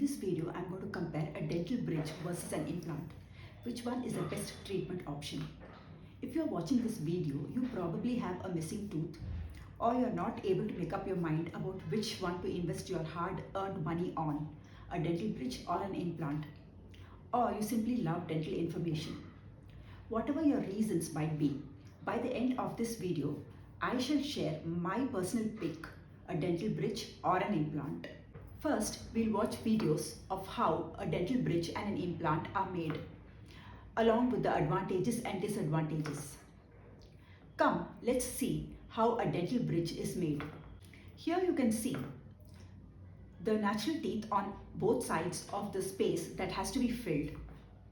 this video, I'm going to compare a dental bridge versus an implant. Which one is the best treatment option? If you're watching this video, you probably have a missing tooth, or you're not able to make up your mind about which one to invest your hard-earned money on, a dental bridge or an implant. Or you simply love dental information. Whatever your reasons might be, by the end of this video, I shall share my personal pick, a dental bridge or an implant. First, we'll watch videos of how a dental bridge and an implant are made, along with the advantages and disadvantages. Come, let's see how a dental bridge is made. Here you can see the natural teeth on both sides of the space that has to be filled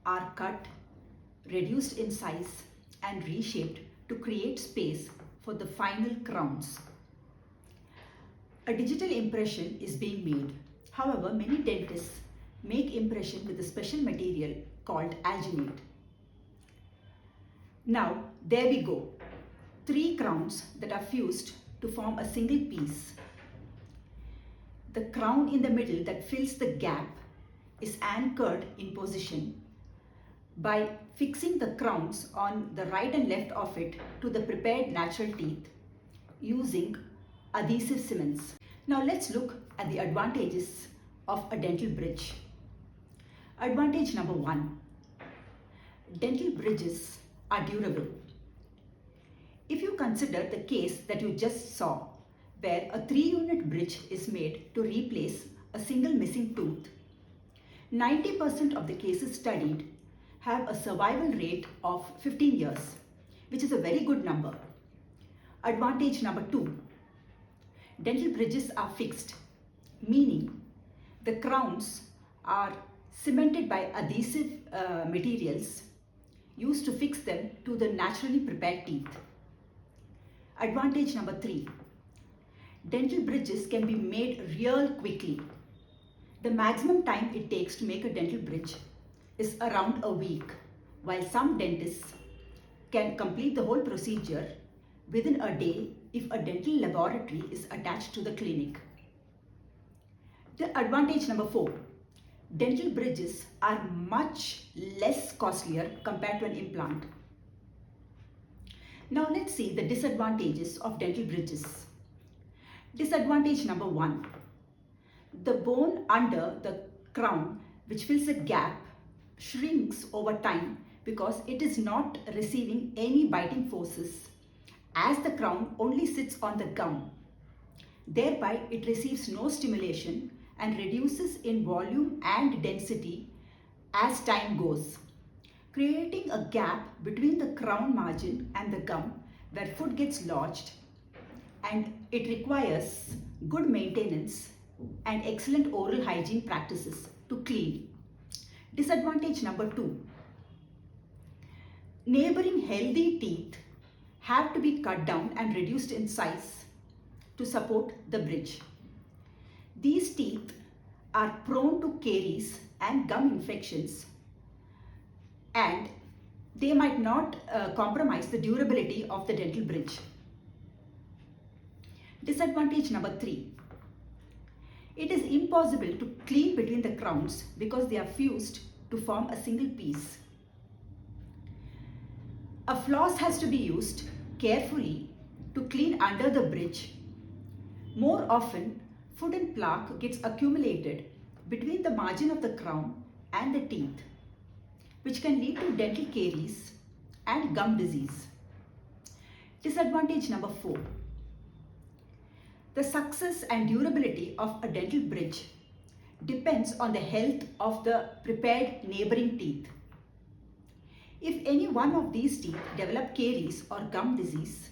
are cut, reduced in size and reshaped to create space for the final crowns. A digital impression is being made. However, many dentists make impression with a special material called alginate. Now, there we go. 3 crowns that are fused to form a single piece. The crown in the middle that fills the gap is anchored in position by fixing the crowns on the right and left of it to the prepared natural teeth using adhesive cements. Now let's look at the advantages of a dental bridge. Advantage number 1. Dental bridges are durable. If you consider the case that you just saw, where a 3-unit bridge is made to replace a single missing tooth, 90% of the cases studied have a survival rate of 15 years, which is a very good number. Advantage number 2. Dental bridges are fixed, meaning the crowns are cemented by adhesive materials used to fix them to the naturally prepared teeth. Advantage number 3. Dental bridges can be made real quickly. The maximum time it takes to make a dental bridge is around a week, while some dentists can complete the whole procedure within a day if a dental laboratory is attached to the clinic. The advantage number 4. Dental bridges are much less costlier compared to an implant. Now let's see the disadvantages of dental bridges. Disadvantage number 1. The bone under the crown, which fills a gap, shrinks over time because it is not receiving any biting forces, as the crown only sits on the gum. Thereby, it receives no stimulation and reduces in volume and density as time goes, creating a gap between the crown margin and the gum where food gets lodged, and it requires good maintenance and excellent oral hygiene practices to clean. Disadvantage number 2. Neighboring healthy teeth have to be cut down and reduced in size to support the bridge. These teeth are prone to caries and gum infections, and they might not compromise the durability of the dental bridge. Disadvantage number 3. It is impossible to clean between the crowns because they are fused to form a single piece. A floss has to be used carefully to clean under the bridge. More often, food and plaque gets accumulated between the margin of the crown and the teeth, which can lead to dental caries and gum disease. Disadvantage number 4. The success and durability of a dental bridge depends on the health of the prepared neighboring teeth. If any one of these teeth develop caries or gum disease,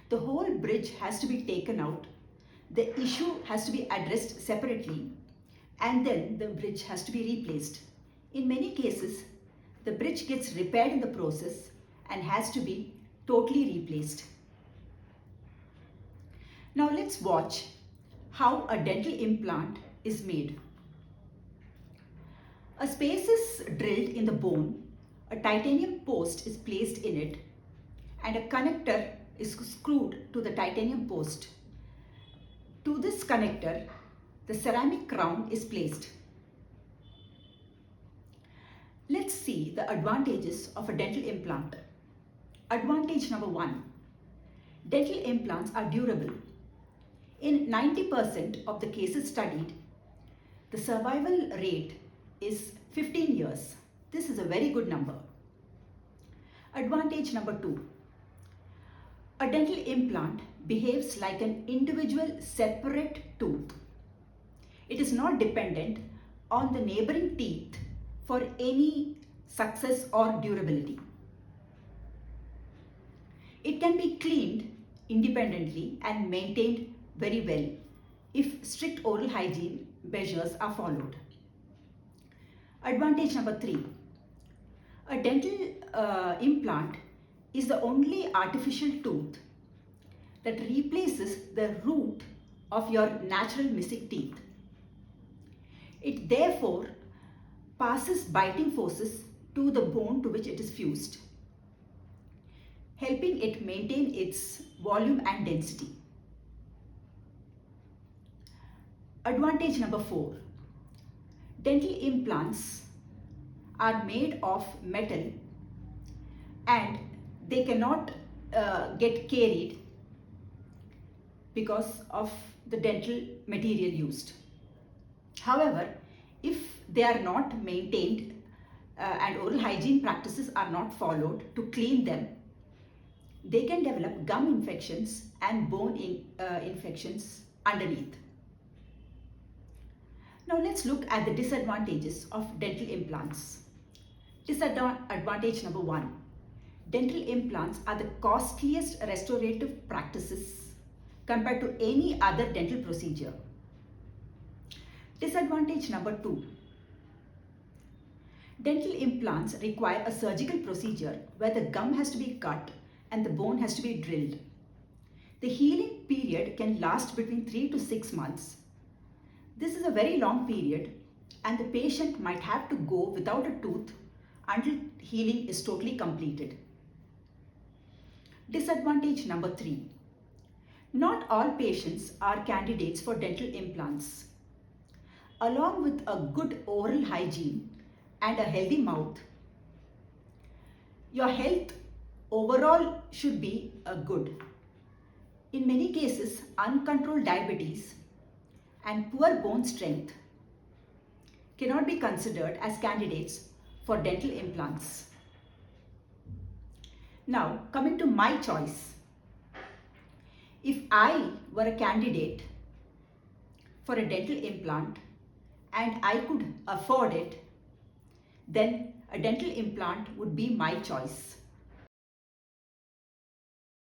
the whole bridge has to be taken out, the issue has to be addressed separately, and then the bridge has to be replaced. In many cases, the bridge gets repaired in the process and has to be totally replaced. Now let's watch how a dental implant is made. A space is drilled in the bone, a titanium post is placed in it, and a connector is screwed to the titanium post. To this connector, the ceramic crown is placed. Let's see the advantages of a dental implant. Advantage number 1. Dental implants are durable. In 90% of the cases studied, the survival rate is 15 years. This is a very good number. Advantage number 2. A dental implant behaves like an individual separate tooth. It is not dependent on the neighboring teeth for any success or durability. It can be cleaned independently and maintained very well if strict oral hygiene measures are followed. Advantage number 3. A dental implant is the only artificial tooth that replaces the root of your natural missing teeth. It therefore passes biting forces to the bone to which it is fused, helping it maintain its volume and density. Advantage number 4. Dental implants are made of metal and they cannot get carried because of the dental material used. However, if they are not maintained and oral hygiene practices are not followed to clean them, they can develop gum infections and bone infections underneath. Now let's look at the disadvantages of dental implants. Disadvantage number 1. Dental implants are the costliest restorative practices compared to any other dental procedure. Disadvantage number 2. Dental implants require a surgical procedure where the gum has to be cut and the bone has to be drilled. The healing period can last between 3 to 6 months. This is a very long period and the patient might have to go without a tooth until healing is totally completed. Disadvantage number 3. Not all patients are candidates for dental implants. Along with a good oral hygiene and a healthy mouth, your health overall should be good. In many cases, uncontrolled diabetes and poor bone strength cannot be considered as candidates for dental implants. Now, coming to my choice. If I were a candidate for a dental implant and I could afford it, then a dental implant would be my choice.